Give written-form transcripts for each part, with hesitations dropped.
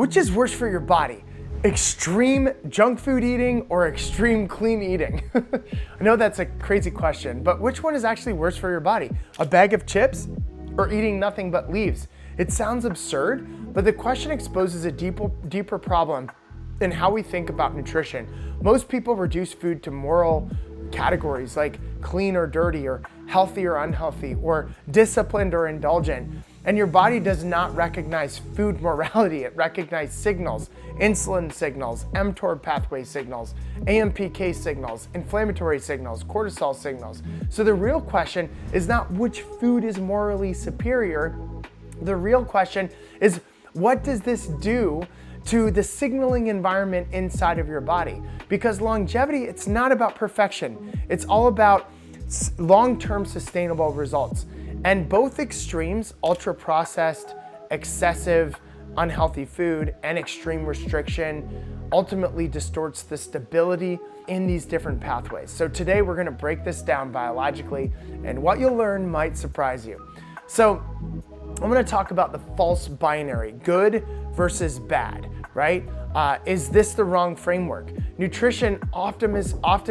Which is worse for your body? Extreme junk food eating or extreme clean eating? I know that's a crazy question, but which one is actually worse for your body? A bag of chips or eating nothing but leaves? It sounds absurd, but the question exposes a deeper problem in how we think about nutrition. Most people reduce food to moral categories like clean or dirty, or healthy or unhealthy, or disciplined or indulgent. And your body does not recognize food morality. It recognizes signals, insulin signals, mTOR pathway signals, AMPK signals, inflammatory signals, cortisol signals. So the real question is not which food is morally superior. The real question is, what does this do to the signaling environment inside of your body? Because longevity, it's not about perfection. It's all about long-term sustainable results. And both extremes, ultra-processed, excessive, unhealthy food, and extreme restriction, ultimately distorts the stability in these different pathways. So today we're gonna break this down biologically, and what you'll learn might surprise you. So I'm gonna talk about the false binary, good versus bad, right? Is this the wrong framework? Nutrition often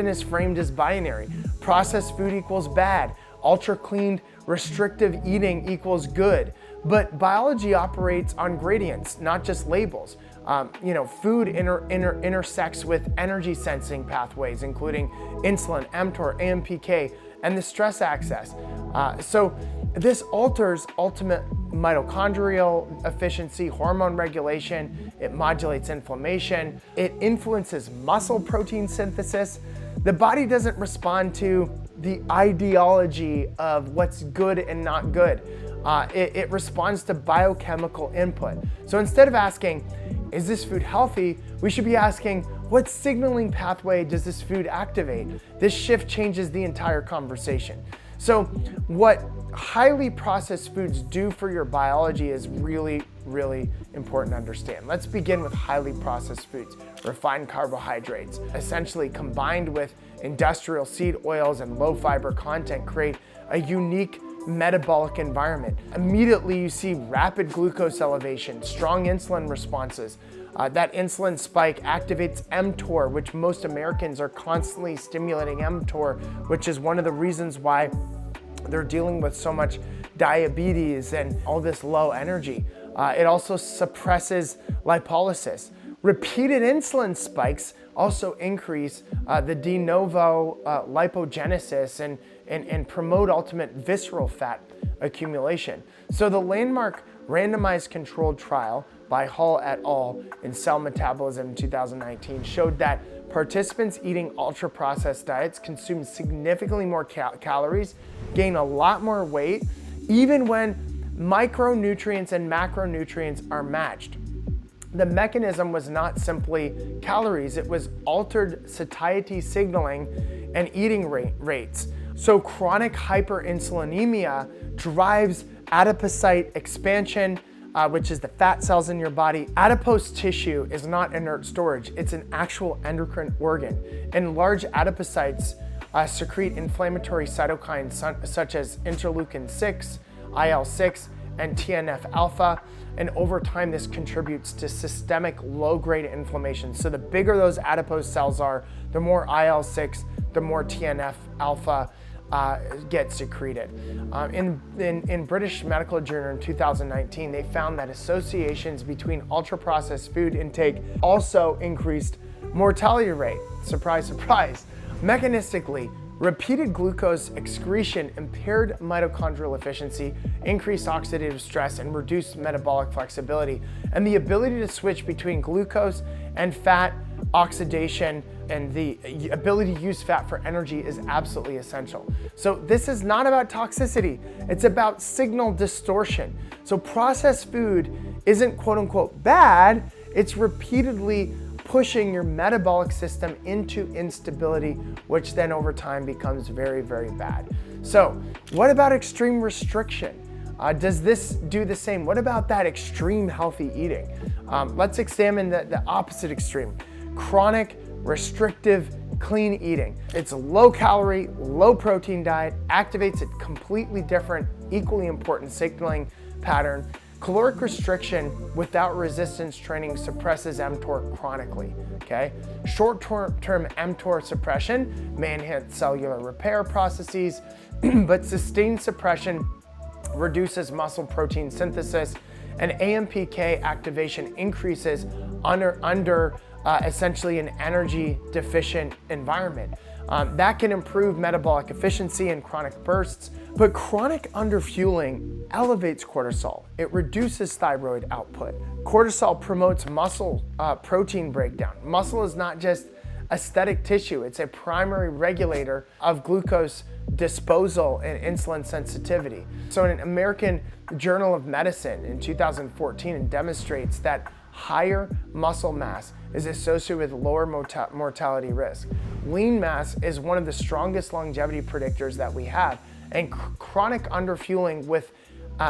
is framed as binary. Processed food equals bad. Ultra cleaned, restrictive eating equals good. But biology operates on gradients, not just labels. Food intersects with energy sensing pathways, including insulin, mTOR, AMPK, and the stress axis. So this alters ultimate mitochondrial efficiency, hormone regulation. It modulates inflammation. It influences muscle protein synthesis. The body doesn't respond to the ideology of what's good and not good. It responds to biochemical input. So instead of asking, is this food healthy? We should be asking, what signaling pathway does this food activate? This shift changes the entire conversation. So what highly processed foods do for your biology is really, really important to understand. Let's begin with highly processed foods. Refined carbohydrates, essentially combined with industrial seed oils and low fiber content, create a unique metabolic environment. Immediately you see rapid glucose elevation, strong insulin responses. That insulin spike activates mTOR, which most Americans are constantly stimulating mTOR, which is one of the reasons why they're dealing with so much diabetes and all this low energy. It also suppresses lipolysis. Repeated insulin spikes also increase the de novo lipogenesis and promote ultimate visceral fat accumulation. So the landmark randomized controlled trial by Hall et al. In Cell Metabolism in 2019 showed that participants eating ultra-processed diets consume significantly more calories, gain a lot more weight, even when micronutrients and macronutrients are matched. The mechanism was not simply calories, it was altered satiety signaling and eating rates. So chronic hyperinsulinemia drives adipocyte expansion, which is the fat cells in your body. Adipose tissue is not inert storage, it's an actual endocrine organ. And large adipocytes secrete inflammatory cytokines such as interleukin-6, IL-6, and TNF-alpha. And over time, this contributes to systemic low-grade inflammation. So the bigger those adipose cells are, the more IL-6, the more TNF-alpha get secreted. In British Medical Journal in 2019, they found that associations between ultra-processed food intake also increased mortality rate. Surprise, surprise. Mechanistically, repeated glucose excretion impaired mitochondrial efficiency, increased oxidative stress, and reduced metabolic flexibility. And the ability to switch between glucose and fat oxidation and the ability to use fat for energy is absolutely essential. So this is not about toxicity, it's about signal distortion. So processed food isn't quote unquote bad, it's repeatedly pushing your metabolic system into instability, which then over time becomes very, very bad. So what about extreme restriction? Does this do the same? What about that extreme healthy eating? Let's examine the opposite extreme. Chronic, restrictive, clean eating. It's a low calorie, low protein diet, activates a completely different, equally important signaling pattern. Caloric restriction without resistance training suppresses mTOR chronically, okay? Short-term mTOR suppression may enhance cellular repair processes, but sustained suppression reduces muscle protein synthesis, and AMPK activation increases under essentially an energy deficient environment. That can improve metabolic efficiency in chronic bursts, but chronic underfueling elevates cortisol. It reduces thyroid output. Cortisol promotes muscle protein breakdown. Muscle is not just aesthetic tissue, it's a primary regulator of glucose disposal and insulin sensitivity. So in an American Journal of Medicine in 2014, it demonstrates that higher muscle mass is associated with lower mortality risk. Lean mass is one of the strongest longevity predictors that we have, and chronic underfueling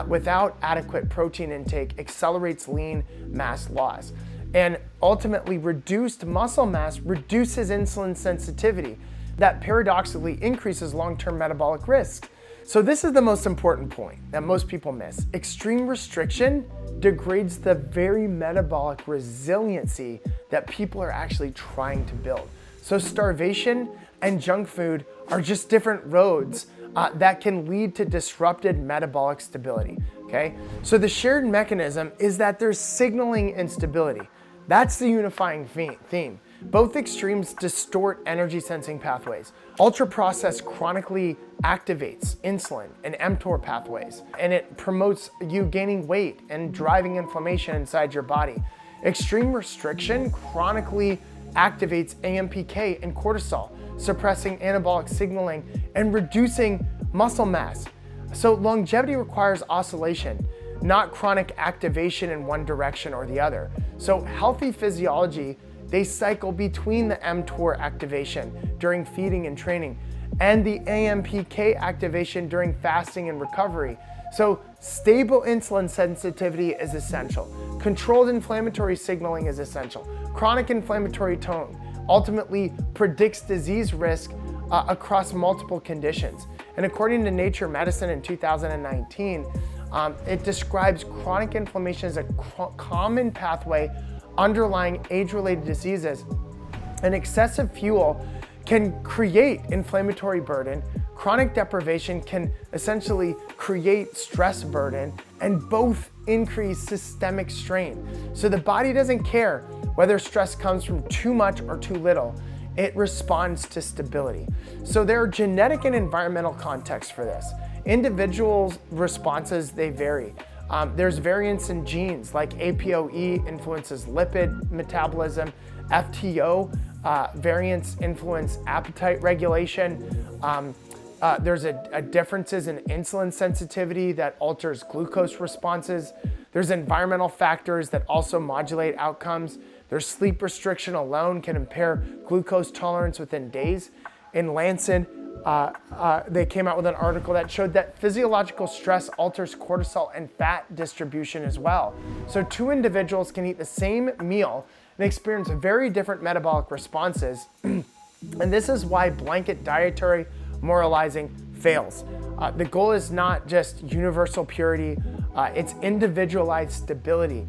without adequate protein intake accelerates lean mass loss. And ultimately, reduced muscle mass reduces insulin sensitivity. That paradoxically increases long-term metabolic risk. So this is the most important point that most people miss. Extreme restriction degrades the very metabolic resiliency that people are actually trying to build. So starvation and junk food are just different roads that can lead to disrupted metabolic stability, okay? So the shared mechanism is that there's signaling instability. That's the unifying theme. Both extremes distort energy sensing pathways. Ultra-processed chronically activates insulin and mTOR pathways, and it promotes you gaining weight and driving inflammation inside your body. Extreme restriction chronically activates AMPK and cortisol, suppressing anabolic signaling and reducing muscle mass. So longevity requires oscillation, not chronic activation in one direction or the other. So healthy physiology, they cycle between the mTOR activation during feeding and training and the AMPK activation during fasting and recovery. So stable insulin sensitivity is essential. Controlled inflammatory signaling is essential. Chronic inflammatory tone ultimately predicts disease risk across multiple conditions. And according to Nature Medicine in 2019, it describes chronic inflammation as a common pathway underlying age-related diseases. And excessive fuel can create inflammatory burden. Chronic deprivation can essentially create stress burden, and both increase systemic strain. So the body doesn't care whether stress comes from too much or too little. It responds to stability. So there are genetic and environmental contexts for this. Individuals' responses, they vary. There's variants in genes, like APOE influences lipid metabolism, FTO variants influence appetite regulation. There's differences in insulin sensitivity that alters glucose responses. There's environmental factors that also modulate outcomes. There's sleep restriction alone can impair glucose tolerance within days. In Lancet, they came out with an article that showed that physiological stress alters cortisol and fat distribution as well. So two individuals can eat the same meal and experience very different metabolic responses. And this is why blanket dietary moralizing fails. The goal is not just universal purity, it's individualized stability.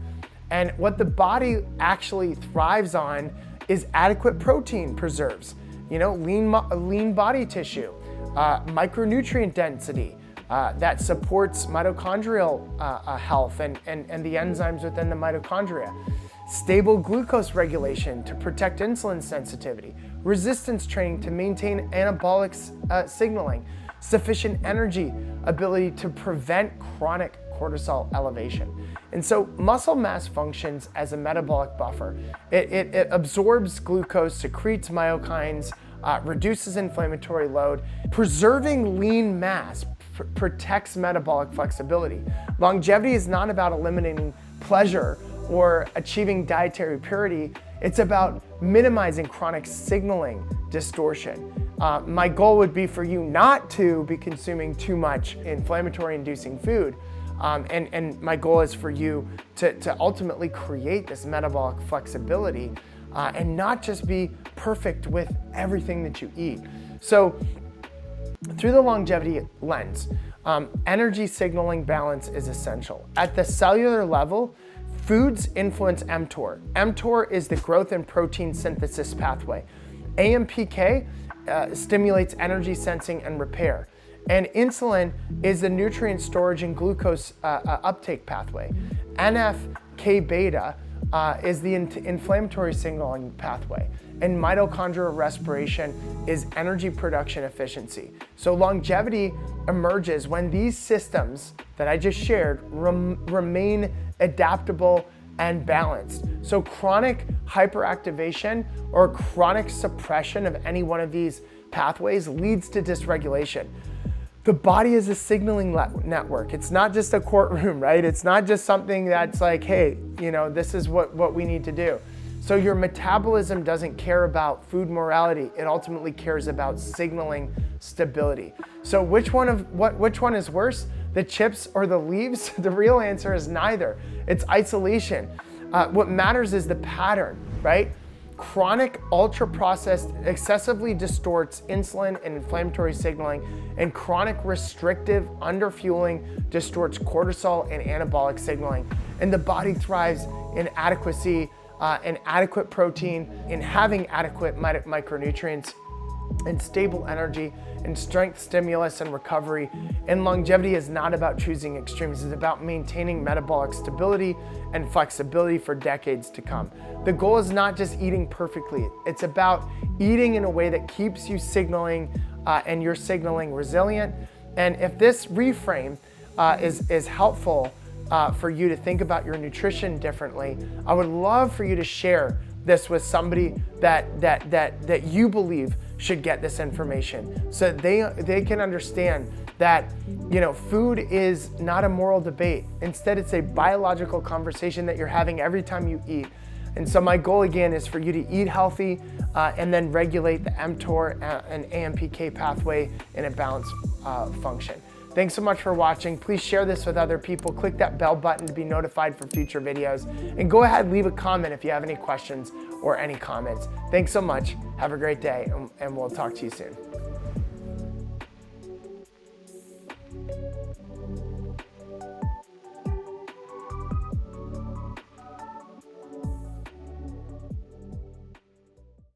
And what the body actually thrives on is adequate protein preserves, lean body tissue, micronutrient density that supports mitochondrial health and the enzymes within the mitochondria, stable glucose regulation to protect insulin sensitivity, resistance training to maintain anabolic signaling, sufficient energy ability to prevent chronic cortisol elevation. And so muscle mass functions as a metabolic buffer. It absorbs glucose, secretes myokines, reduces inflammatory load. Preserving lean mass protects metabolic flexibility. Longevity is not about eliminating pleasure or achieving dietary purity. It's about minimizing chronic signaling distortion. My goal would be for you not to be consuming too much inflammatory inducing food. And my goal is for you to ultimately create this metabolic flexibility and not just be perfect with everything that you eat. So through the longevity lens, Energy signaling balance is essential. At the cellular level, foods influence mTOR. mTOR is the growth and protein synthesis pathway. AMPK stimulates energy sensing and repair. And insulin is the nutrient storage and glucose uptake pathway. NF-K beta is the inflammatory signaling pathway. And mitochondrial respiration is energy production efficiency. So longevity emerges when these systems that I just shared remain adaptable and balanced. So chronic hyperactivation or chronic suppression of any one of these pathways leads to dysregulation. The body is a signaling network. It's not just a courtroom, right? It's not just something that's like, hey, this is what we need to do. So your metabolism doesn't care about food morality. It ultimately cares about signaling stability. So which one is worse, the chips or the leaves? The real answer is neither. It's isolation. What matters is the pattern, right? Chronic ultra-processed excessively distorts insulin and inflammatory signaling, and chronic restrictive underfueling distorts cortisol and anabolic signaling. And the body thrives in adequacy, in adequate protein, in having adequate micronutrients, and stable energy, and strength, stimulus, and recovery. And longevity is not about choosing extremes. It's about maintaining metabolic stability and flexibility for decades to come. The goal is not just eating perfectly. It's about eating in a way that keeps you signaling and you're signaling resilient. And if this reframe is helpful for you to think about your nutrition differently, I would love for you to share this with somebody that you believe should get this information, so they can understand that food is not a moral debate. Instead, it's a biological conversation that you're having every time you eat. And so my goal again is for you to eat healthy and then regulate the mTOR and AMPK pathway in a balanced function. Thanks so much for watching. Please share this with other people. Click that bell button to be notified for future videos. And go ahead, leave a comment if you have any questions or any comments. Thanks so much. Have a great day, and we'll talk to you soon.